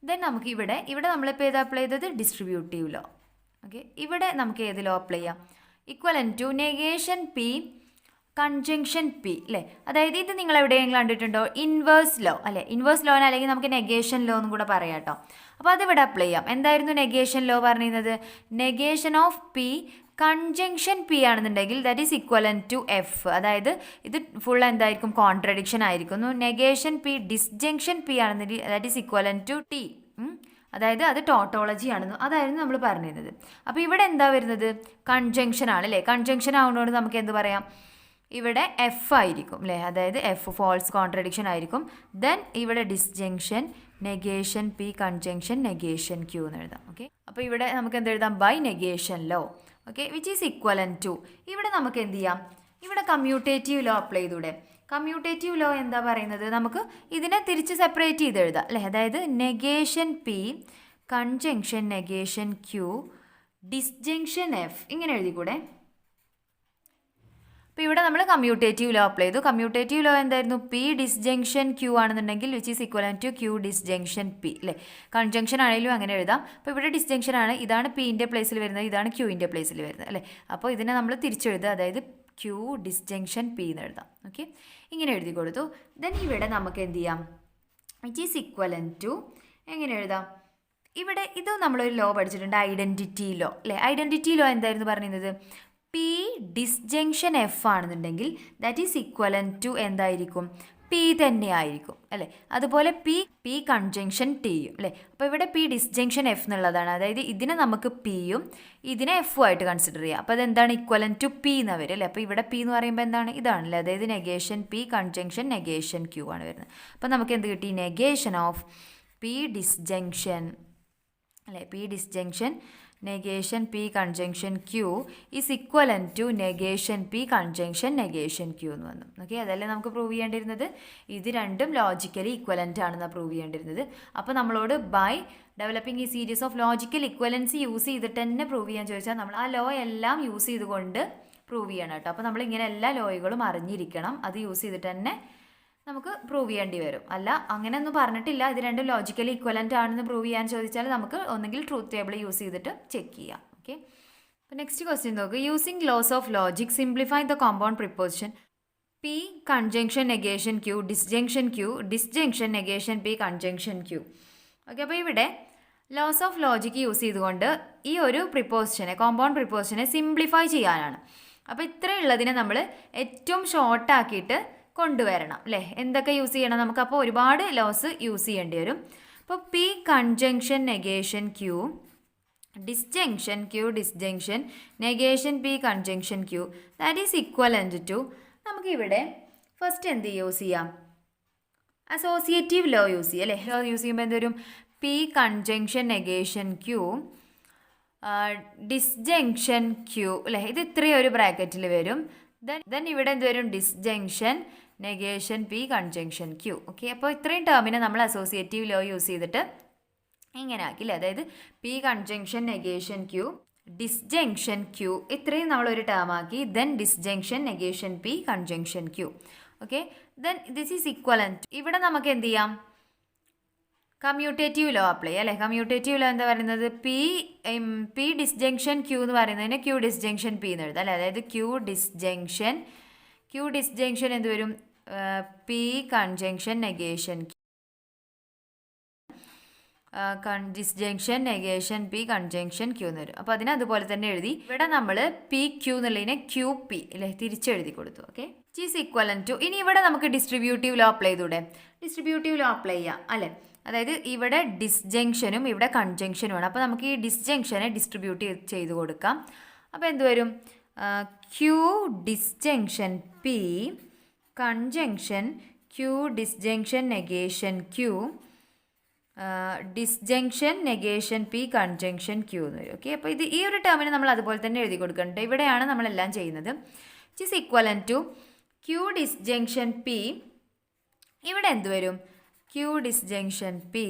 ദെൻ നമുക്ക് ഇവിടെ നമ്മളിപ്പോൾ ഏത് അപ്ലൈ ചെയ്തത്? Distributive law. ഓക്കെ, ഇവിടെ നമുക്ക് ഏത് ലോ അപ്ലൈ ചെയ്യാം? Equivalent to negation P conjunction P അല്ലേ. അതായത് ഇത് നിങ്ങൾ എവിടെയെങ്കിലും കണ്ടിട്ടുണ്ടോ? ഇൻവേഴ്സ് ലോ അല്ലേ. ഇൻവേഴ്സ് ലോന് അല്ലെങ്കിൽ നമുക്ക് നെഗേഷൻ ലോ എന്നും കൂടെ പറയാം കേട്ടോ. അപ്പോൾ അതിവിടെ അപ്ലൈ ചെയ്യാം. എന്തായിരുന്നു നെഗേഷൻ ലോ പറഞ്ഞിരുന്നത്? Negation of P conjunction P ആണെന്നുണ്ടെങ്കിൽ that is equivalent to F. അതായത് ഇത് ഫുൾ എന്തായിരിക്കും? കോൺട്രഡിക്ഷൻ ആയിരിക്കുന്നു. നെഗേഷൻ പി ഡിസ്ജങ്ഷൻ പി ആണെന്നുണ്ടെങ്കിൽ that is equivalent to T. അതായത് അത് ടോട്ടോളജി ആണെന്ന് അതായിരുന്നു നമ്മൾ പറഞ്ഞിരുന്നത്. അപ്പോൾ ഇവിടെ എന്താ വരുന്നത്? കൺജങ്ഷൻ ആണ് അല്ലേ. കൺജങ്ഷൻ ആവുന്നതുകൊണ്ട് നമുക്ക് എന്ത് പറയാം? ഇവിടെ എഫ് ആയിരിക്കും അല്ലേ. അതായത് എഫ് ഫോൾസ് കോൺട്രഡിക്ഷൻ ആയിരിക്കും. ദെൻ ഇവിടെ disjunction negation P conjunction negation Q എന്ന് എഴുതാം. ഓക്കെ, അപ്പോൾ ഇവിടെ നമുക്ക് എന്ത് എഴുതാം? By negation law. Okay, which is equivalent to. ഇവിടെ നമുക്ക് എന്ത് ചെയ്യാം? ഇവിടെ കമ്മ്യൂട്ടേറ്റീവ് ലോ അപ്ലൈ ചെയ്തൂടെ? കമ്മ്യൂട്ടേറ്റീവ് ലോ എന്താ പറയുന്നത്? നമുക്ക് ഇതിനെ തിരിച്ച് സെപ്പറേറ്റ് ചെയ്ത് എഴുതാം അല്ലേ. അതായത് negation P conjunction negation Q disjunction F ഇങ്ങനെ എഴുതിക്കൂടെ? അപ്പോൾ ഇവിടെ നമ്മൾ കമ്മ്യൂട്ടേറ്റീവ് ലോ അപ്ലൈ ചെയ്തു. കമ്മ്യൂട്ടേറ്റീവ് ലോ എന്തായിരുന്നു? പി ഡിസ്ജങ്ഷൻ ക്യൂ ആണെന്നുണ്ടെങ്കിൽ which is equivalent to Q disjunction P അല്ലേ. കൺജങ്ഷൻ ആണെങ്കിലും അങ്ങനെ എഴുതാം. അപ്പോൾ ഇവിടെ ഡിസ്ജങ്ഷൻ ആണ്. ഇതാണ് പിൻ്റെ പ്ലേസിൽ വരുന്നത്, ഇതാണ് ക്യൂവിൻ്റെ പ്ലേസിൽ വരുന്നത് അല്ലേ. അപ്പോൾ ഇതിനെ നമ്മൾ തിരിച്ചെഴുതുക. അതായത് ക്യൂ ഡിസ്ജങ്ഷൻ പി എന്ന് എഴുതാം. ഓക്കെ, ഇങ്ങനെ എഴുതി കൊടുത്തു. ദെൻ ഇവിടെ നമുക്ക് എന്ത് ചെയ്യാം? വിച്ച് ഈസ് ഇക്വലൻ ടു എങ്ങനെ എഴുതാം? ഇവിടെ ഇത് നമ്മളൊരു ലോ പഠിച്ചിട്ടുണ്ട്, ഐഡൻറ്റിറ്റി ലോ അല്ലേ. ഐഡൻറ്റിറ്റി ലോ എന്തായിരുന്നു പറഞ്ഞിരുന്നത്? പി ഡിസ്ജങ്ഷൻ എഫ് ആണെന്നുണ്ടെങ്കിൽ ദാറ്റ് ഈസ് ഇക്വലൻ ടു എന്തായിരിക്കും? പി തന്നെ ആയിരിക്കും അല്ലേ. അതുപോലെ പി കൺജങ്ഷൻ ടിയും അല്ലേ. അപ്പോൾ ഇവിടെ പി ഡിസ്ജങ്ഷൻ എഫ് എന്നുള്ളതാണ്. അതായത് ഇതിനെ നമുക്ക് പിയും ഇതിനെ എഫും ആയിട്ട് കൺസിഡർ ചെയ്യാം. അപ്പോൾ അതെന്താണ്? ഇക്വലൻ ടു പി എന്ന് വരും അല്ലേ. അപ്പോൾ ഇവിടെ പി എന്ന് പറയുമ്പോൾ എന്താണ്? ഇതാണല്ലേ. അതായത് negation P conjunction negation Q ആണ് വരുന്നത്. അപ്പോൾ നമുക്ക് എന്ത് കിട്ടി? നെഗേഷൻ ഓഫ് പി ഡിസ്ജങ്ഷൻ അല്ലേ. P disjunction negation P conjunction Q is equivalent to negation P conjunction negation Q എന്ന് വന്നു. ഓക്കെ, അതല്ലേ നമുക്ക് പ്രൂവ് ചെയ്യേണ്ടിരുന്നത്? ഇത് രണ്ടും ലോജിക്കലി ഇക്വലൻ്റ് ആണെന്നാണ് പ്രൂവ് ചെയ്യേണ്ടിരുന്നത്. അപ്പോൾ നമ്മളോട് ബൈ ഡെവലപ്പിംഗ് ഈ series of logical equivalency use ചെയ്തിട്ട് തന്നെ പ്രൂവ് ചെയ്യാൻ ചോദിച്ചാൽ നമ്മൾ ആ ലോ എല്ലാം യൂസ് ചെയ്തുകൊണ്ട് പ്രൂവ് ചെയ്യണം കേട്ടോ. അപ്പോൾ നമ്മൾ ഇങ്ങനെ എല്ലാ ലോയുകളും അറിഞ്ഞിരിക്കണം. അത് യൂസ് ചെയ്തിട്ട് തന്നെ നമുക്ക് പ്രൂവ് ചെയ്യേണ്ടി വരും. അല്ല അങ്ങനെയൊന്നും പറഞ്ഞിട്ടില്ല, ഇത് രണ്ടും ലോജിക്കലി ഇക്വലൻ്റ് ആണെന്ന് പ്രൂവ് ചെയ്യാൻ ചോദിച്ചാൽ നമുക്ക് ഒന്നെങ്കിൽ ട്രൂത്ത് ടേബിൾ യൂസ് ചെയ്തിട്ട് ചെക്ക് ചെയ്യാം. ഓക്കെ, അപ്പോൾ നെക്സ്റ്റ് ക്വസ്റ്റ്യൻ നോക്കുക. Using laws of logic simplify the compound proposition P conjunction negation Q disjunction Q disjunction negation P conjunction Q. Okay, അപ്പോൾ ഇവിടെ ലോസ് ഓഫ് ലോജിക്ക് യൂസ് ചെയ്തുകൊണ്ട് ഈ ഒരു പ്രിപ്പോസിഷനെ, കോമ്പൗണ്ട് പ്രിപ്പോസിഷനെ സിംപ്ലിഫൈ ചെയ്യാനാണ്. അപ്പോൾ ഇത്രയുള്ളതിനെ നമ്മൾ ഏറ്റവും ഷോർട്ടാക്കിയിട്ട് കൊണ്ടുവരണം അല്ലേ. എന്തൊക്കെ യൂസ് ചെയ്യണം നമുക്ക്? അപ്പോൾ ഒരുപാട് ലോസ് യൂസ് ചെയ്യേണ്ടി വരും. അപ്പോൾ P conjunction negation Q disjunction Q disjunction negation P conjunction Q that is equivalent to, നമുക്കിവിടെ ഫസ്റ്റ് എന്ത് യൂസ് ചെയ്യാം? അസോസിയേറ്റീവ് ലോ യൂസ് ചെയ്യും അല്ലേ. ലോ യൂസ് ചെയ്യുമ്പോൾ എന്ത് വരും? P conjunction negation Q disjunction Q അല്ലേ. ഇത് ഇത്രയും ഒരു ബ്രാക്കറ്റിൽ വരും. ദെൻ ഇവിടെ എന്ത് വരും? Disjunction negation P conjunction Q. Okay, അപ്പോൾ ഇത്രയും ടേമിനെ നമ്മൾ അസോസിയേറ്റീവ് ലോ യൂസ് ചെയ്തിട്ട് ഇങ്ങനെ ആക്കില്ലേ. അതായത് P conjunction negation Q disjunction Q ഇത്രയും നമ്മളൊരു ടേം ആക്കി. Then disjunction negation P conjunction Q. Okay, then this is equivalent. ഇവിടെ നമുക്ക് എന്ത് ചെയ്യാം? കമ്മ്യൂട്ടേറ്റീവ് ലോ അപ്ലൈ അല്ലേ. കമ്മ്യൂട്ടേറ്റീവ് ലോ എന്താ പറയുന്നത്? പി ഡിസ്ജങ്ഷൻ ക്യൂ എന്ന് പറയുന്നതിന് ക്യൂ ഡിസ്ജങ്ഷൻ പി എന്ന് എഴുതാം അല്ലേ. അതായത് ക്യൂ ഡിസ്ജങ്ഷൻ എന്ത് വരും? P conjunction negation disjunction negation P conjunction Q എന്ന് വരും. അപ്പോൾ അതിനെ അതുപോലെ തന്നെ എഴുതി. ഇവിടെ നമ്മൾ പി ക്യൂ എന്നുള്ളതിനെ ക്യൂ പി അല്ലേ തിരിച്ചെഴുതി കൊടുത്തു. Okay, is equivalent to. ഇനി ഇവിടെ നമുക്ക് ഡിസ്ട്രിബ്യൂട്ടീവ് ലോ അപ്ലൈ ചെയ്തൂടെ? ഡിസ്ട്രിബ്യൂട്ടീവ് ലോ അപ്ലൈ ചെയ്യാം അല്ലേ. അതായത് ഇവിടെ ഡിസ്ജങ്ഷനും ഇവിടെ കൺജങ്ഷനുമാണ്. അപ്പോൾ നമുക്ക് ഈ ഡിസ്ജങ്ഷനെ ഡിസ്ട്രിബ്യൂട്ട് ചെയ്ത് കൊടുക്കാം. അപ്പോൾ എന്ത് വരും? Q disjunction P conjunction Q disjunction negation Q disjunction negation P conjunction Q എന്ന് വരും. ഓക്കെ, അപ്പോൾ ഇത് ഈ ഒരു ടേമിന് നമ്മൾ അതുപോലെ തന്നെ എഴുതി കൊടുക്കുന്നുണ്ട്. ഇവിടെയാണ് നമ്മളെല്ലാം ചെയ്യുന്നത്. It is equivalent to Q disjunction P. ഇവിടെ എന്ത് വരും? Q disjunction P.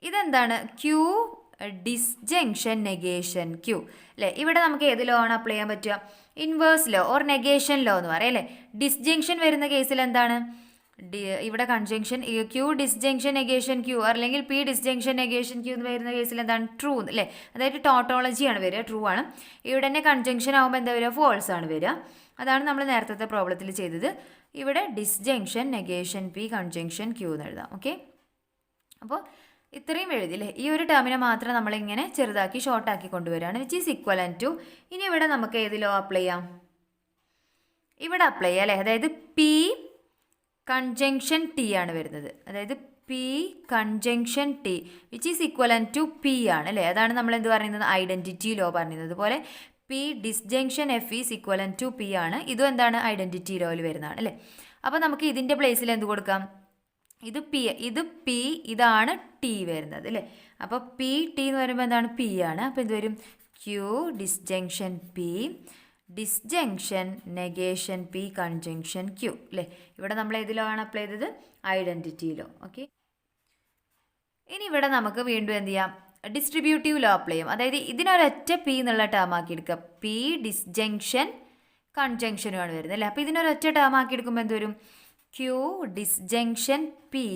ഇതെന്താണ്? ക്യൂ ഡിസ്ജങ്ഷൻ നെഗേഷൻ ക്യൂ അല്ലേ. ഇവിടെ നമുക്ക് ഏത് ലോ ആണ് അപ്ലൈ ചെയ്യാൻ പറ്റുക? Inverse law or negation law എന്ന് പറയാം അല്ലേ. ഡിസ്ജങ്ഷൻ വരുന്ന കേസിൽ എന്താണ്? ഇവിടെ conjunction Q disjunction negation Q അല്ലെങ്കിൽ പി ഡിസ്ജങ്ഷൻ നെഗേഷൻ ക്യൂ എന്ന് വരുന്ന കേസിൽ എന്താണ്? ട്രൂ അല്ലേ. അതായത് ടോട്ടോളജിയാണ് വരിക, ട്രൂ ആണ്. ഇവിടെ തന്നെ കൺജങ്ഷൻ ആകുമ്പോൾ എന്താ വരിക? ഫോൾസ് ആണ് വരിക. അതാണ് നമ്മൾ നേരത്തെ പ്രോബ്ലത്തിൽ ചെയ്തത്. ഇവിടെ disjunction negation P conjunction Q എന്ന് എഴുതാം. ഓക്കെ, അപ്പോൾ ഇത്രയും എഴുതില്ലേ. ഈ ഒരു ടേമിനെ മാത്രം നമ്മളിങ്ങനെ ചെറുതാക്കി ഷോർട്ടാക്കി കൊണ്ടുവരികയാണ്. Which is equivalent to. ഇനി ഇവിടെ നമുക്ക് ഏത് ലോ അപ്ലൈ ചെയ്യാം? ഇവിടെ അപ്ലൈ ചെയ്യാം അല്ലേ. അതായത് പി കൺജങ്ഷൻ ടി ആണ് വരുന്നത്. അതായത് P conjunction T which is equivalent to P ആണ് അല്ലേ. അതാണ് നമ്മൾ എന്ത് പറയുന്നത്? ഐഡൻറ്റിറ്റി ലോ പറഞ്ഞത്. അതുപോലെ P disjunction F is equivalent to P ആണ്. ഇതും എന്താണ്? ഐഡൻറ്റിറ്റി ലോയിൽ വരുന്നതാണ് അല്ലേ. അപ്പോൾ നമുക്ക് ഇതിൻ്റെ പ്ലേസിൽ എന്ത് കൊടുക്കാം? ഇത് പി ഇതാണ് ടി വരുന്നത് അല്ലേ. അപ്പോൾ പി ടി എന്ന് പറയുമ്പോൾ എന്താണ്? പി ആണ്. അപ്പോൾ എന്ത് വരും? Q disjunction P disjunction negation P conjunction Q അല്ലേ. ഇവിടെ നമ്മൾ ഏതിലോ ആണ് അപ്ലൈ ചെയ്തത്? ഐഡൻറ്റിറ്റിയിലോ. ഓക്കെ, ഇനി ഇവിടെ നമുക്ക് വീണ്ടും എന്ത് ചെയ്യാം? ഡിസ്ട്രിബ്യൂട്ടീവ് ലോ അപ്ലൈ ചെയ്യും. അതായത് ഇതിനൊരൊറ്റ പി എന്നുള്ള ടേം ആക്കി എടുക്കുക. പി ഡിസ്ജങ്ഷൻ കൺജങ്ഷനുമാണ് വരുന്നത് അല്ലേ. അപ്പോൾ ഇതിനൊരൊറ്റ ടേം ആക്കി എടുക്കുമ്പോൾ എന്ത് വരും? ക്യൂ ഡിസ്ജങ്ഷൻ പി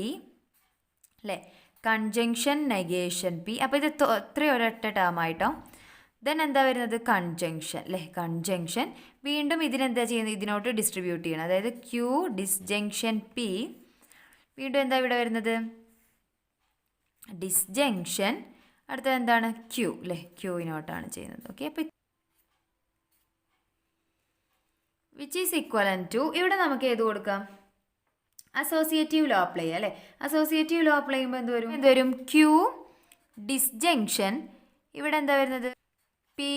അല്ലേ കൺജങ്ഷൻ നെഗേഷൻ പി. അപ്പോൾ ഇത് ഇത്രയും ഒരൊറ്റ ടേം ആയിട്ടോ. ദെൻ എന്താ വരുന്നത്? കൺജങ്ഷൻ അല്ലേ. കൺജങ്ഷൻ വീണ്ടും ഇതിനെന്താ ചെയ്യുന്നത്? ഇതിനോട്ട് ഡിസ്ട്രിബ്യൂട്ട് ചെയ്യണം. അതായത് ക്യൂ ഡിസ്ജങ്ഷൻ പി വീണ്ടും എന്താ ഇവിടെ വരുന്നത്? ഡിസ്ജങ്ഷൻ അടുത്തത് എന്താണ്? ക്യൂ അല്ലേ. ക്യൂവിനോട്ടാണ് ചെയ്യുന്നത്. ഓക്കെ, അപ്പോൾ വിച്ച് ഈസ് ഈക്വലൻ്റ് ടു. ഇവിടെ നമുക്ക് ഏത് കൊടുക്കാം? അസോസിയേറ്റീവ് ലോ അപ്ലൈ ചെയ്യാം അല്ലേ. അസോസിയേറ്റീവ് ലോ അപ്ലൈ ചെയ്യുമ്പോൾ എന്ത് വരും? ക്യൂ ഡിസ്ജങ്ഷൻ ഇവിടെ എന്താ വരുന്നത്? പി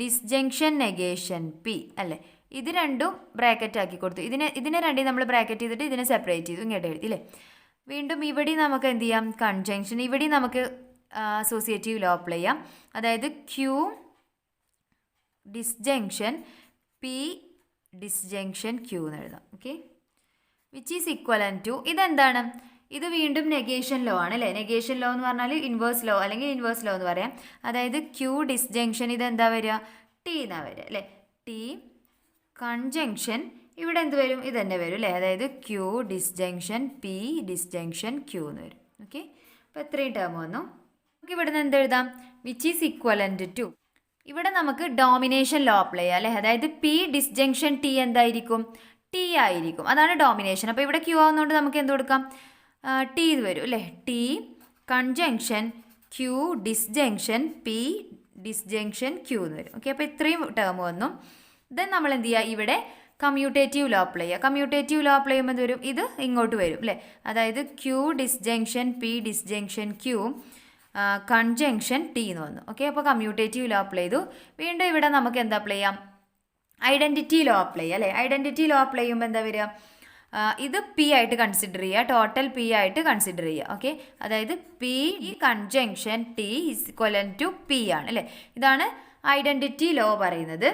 ഡിസ്ജങ്ഷൻ നെഗേഷൻ പി അല്ലേ. ഇത് രണ്ടും ബ്രാക്കറ്റ് ആക്കി കൊടുത്തു. ഇതിനെ രണ്ടും നമ്മൾ ബ്രാക്കറ്റ് ചെയ്തിട്ട് ഇതിനെ സെപ്പറേറ്റ് ചെയ്തു ഇങ്ങോട്ട് എഴുതി അല്ലേ. വീണ്ടും ഇവിടെ നമുക്ക് എന്ത് ചെയ്യാം? കൺജങ്ഷൻ ഇവിടെ നമുക്ക് അസോസിയേറ്റീവ് ലോ അപ്ലൈ ചെയ്യാം. അതായത് Q disjunction P disjunction Q എന്ന് എഴുതാം. Okay, which is equivalent to. ഇതെന്താണ്? ഇത് വീണ്ടും നെഗേഷൻ ലോ ആണ് അല്ലേ. നെഗേഷൻ ലോ എന്ന് പറഞ്ഞാൽ ഇൻവേഴ്സ് ലോ അല്ലെങ്കിൽ ഇൻവേഴ്സ് ലോ എന്ന് പറയാം. അതായത് ക്യൂ ഡിസ്ജങ്ഷൻ ഇതെന്താ വരിക? ടി എന്നാ വരിക അല്ലേ. ടി കൺജങ്ഷൻ ഇവിടെ എന്ത് വരും? ഇത് തന്നെ വരും അല്ലേ? അതായത് Q disjunction P disjunction Q എന്ന് വരും. ഓക്കെ, അപ്പോൾ എത്രയും ടേം വന്നു. നമുക്ക് ഇവിടെ നിന്ന് എന്ത് എഴുതാം? Which is equivalent to. ഇവിടെ നമുക്ക് ഡോമിനേഷൻ ലോ അപ്ലൈ ചെയ്യാം അല്ലേ? അതായത് പി ഡിസ്ജങ്ഷൻ ടി എന്തായിരിക്കും? ടി ആയിരിക്കും. അതാണ് ഡോമിനേഷൻ. അപ്പോൾ ഇവിടെ ക്യൂ ആവുന്നതുകൊണ്ട് നമുക്ക് എന്ത് കൊടുക്കാം? ടി ഇത് വരും അല്ലേ? T conjunction Q disjunction P disjunction Q എന്ന് വരും. ഓക്കെ, അപ്പോൾ ഇത്രയും ടേം വന്നു. ദെൻ നമ്മൾ എന്ത് ചെയ്യുക? ഇവിടെ കമ്മ്യൂട്ടേറ്റീവ് ലോ അപ്ലൈ ചെയ്യുക. കമ്മ്യൂട്ടേറ്റീവ് ലോ അപ്ലൈ ചെയ്യുമ്പോൾ എന്ത് വരും? ഇത് ഇങ്ങോട്ട് വരും അല്ലേ? അതായത് Q disjunction P disjunction Q conjunction T എന്ന് വന്നു. ഓക്കെ, അപ്പോൾ കമ്മ്യൂട്ടേറ്റീവ് ലോ അപ്ലൈ ചെയ്തു. വീണ്ടും ഇവിടെ നമുക്ക് എന്താ അപ്ലൈ ചെയ്യാം? ഐഡൻറ്റിറ്റി ലോ അപ്ലൈ ചെയ്യുക അല്ലേ? ഐഡൻറ്റിറ്റി ലോ അപ്ലൈ ചെയ്യുമ്പോൾ എന്താ വരിക? ഇത് പി ആയിട്ട് കൺസിഡർ ചെയ്യുക, ടോട്ടൽ പി ആയിട്ട് കൺസിഡർ ചെയ്യുക. ഓക്കെ, അതായത് P conjunction T is equivalent to P ആണ് അല്ലേ? ഇതാണ് ഐഡൻറ്റിറ്റി ലോ പറയുന്നത്.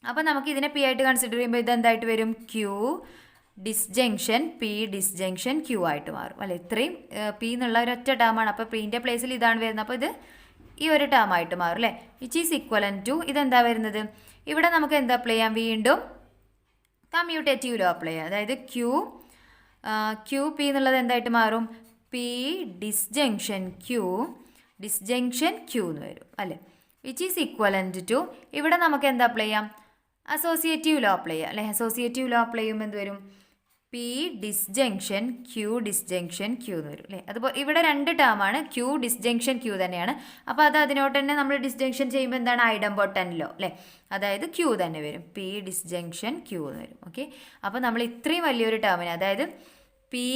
അപ്പോൾ നമുക്ക് ഇതിനെ പി ആയിട്ട് കൺസിഡർ ചെയ്യുമ്പോൾ ഇതെന്തായിട്ട് വരും? Q disjunction P disjunction Q ആയിട്ട് മാറും അല്ലേ? ഇത്രയും പി എന്നുള്ള ഒരൊറ്റ ടേമാണ്. അപ്പോൾ പിൻ്റെ പ്ലേസിൽ ഇതാണ് വരുന്നത്. അപ്പോൾ ഇത് ഈ ഒരു ടേം ആയിട്ട് മാറും അല്ലേ? വിച്ച് ഈസ് ഇക്വലൻ ടു ഇതെന്താ വരുന്നത്? ഇവിടെ നമുക്ക് എന്താ അപ്ലൈ ചെയ്യാം? വീണ്ടും കമ്മ്യൂട്ടേറ്റീവ് ലോ അപ്ലൈ ചെയ്യാം. അതായത് ക്യൂ പി എന്നുള്ളത് എന്തായിട്ട് മാറും? പി ഡിസ്ജങ്ഷൻ ക്യൂ എന്ന് വരും അല്ലേ? വിച്ച് ഈസ് ഇക്വലൻറ്റ് ടു ഇവിടെ നമുക്ക് എന്താ അപ്ലൈ ചെയ്യാം? അസോസിയേറ്റീവ് ലോ അപ്ലൈ ചെയ്യാം അല്ലേ? അസോസിയേറ്റീവ് ലോ അപ്ലൈ ചെയ്യുമ്പോൾ എന്ത് വരും? പി ഡിസ്ജങ്ഷൻ ക്യൂ എന്ന് വരും അല്ലേ? അതുപോലെ ഇവിടെ രണ്ട് ടേമാണ്, ക്യൂ ഡിസ്ജങ്ഷൻ ക്യൂ തന്നെയാണ്. അപ്പോൾ അത് അതിനോട്ട് തന്നെ നമ്മൾ ഡിസ്ജങ്ഷൻ ചെയ്യുമ്പോൾ എന്താണ്? ഐഡംബോട്ടൻ ലോ അല്ലേ? അതായത് ക്യൂ തന്നെ വരും, പി ഡിസ്ജങ്ഷൻ ക്യൂ എന്ന് വരും. ഓക്കെ, അപ്പോൾ നമ്മൾ ഇത്രയും വലിയൊരു ടേമിന്, അതായത് P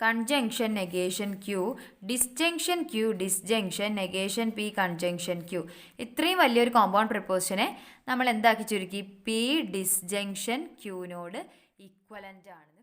conjunction negation Q disjunction Q disjunction negation P conjunction Q, ഇത്രയും വലിയൊരു കോമ്പൗണ്ട് പ്രിപ്പോസിഷനെ നമ്മൾ എന്താക്കി ചുരുക്കി? പി ഡിസ്ജങ്ഷൻ ക്യൂവിനോട് ഈക്വലൻ്റ് ആണ്.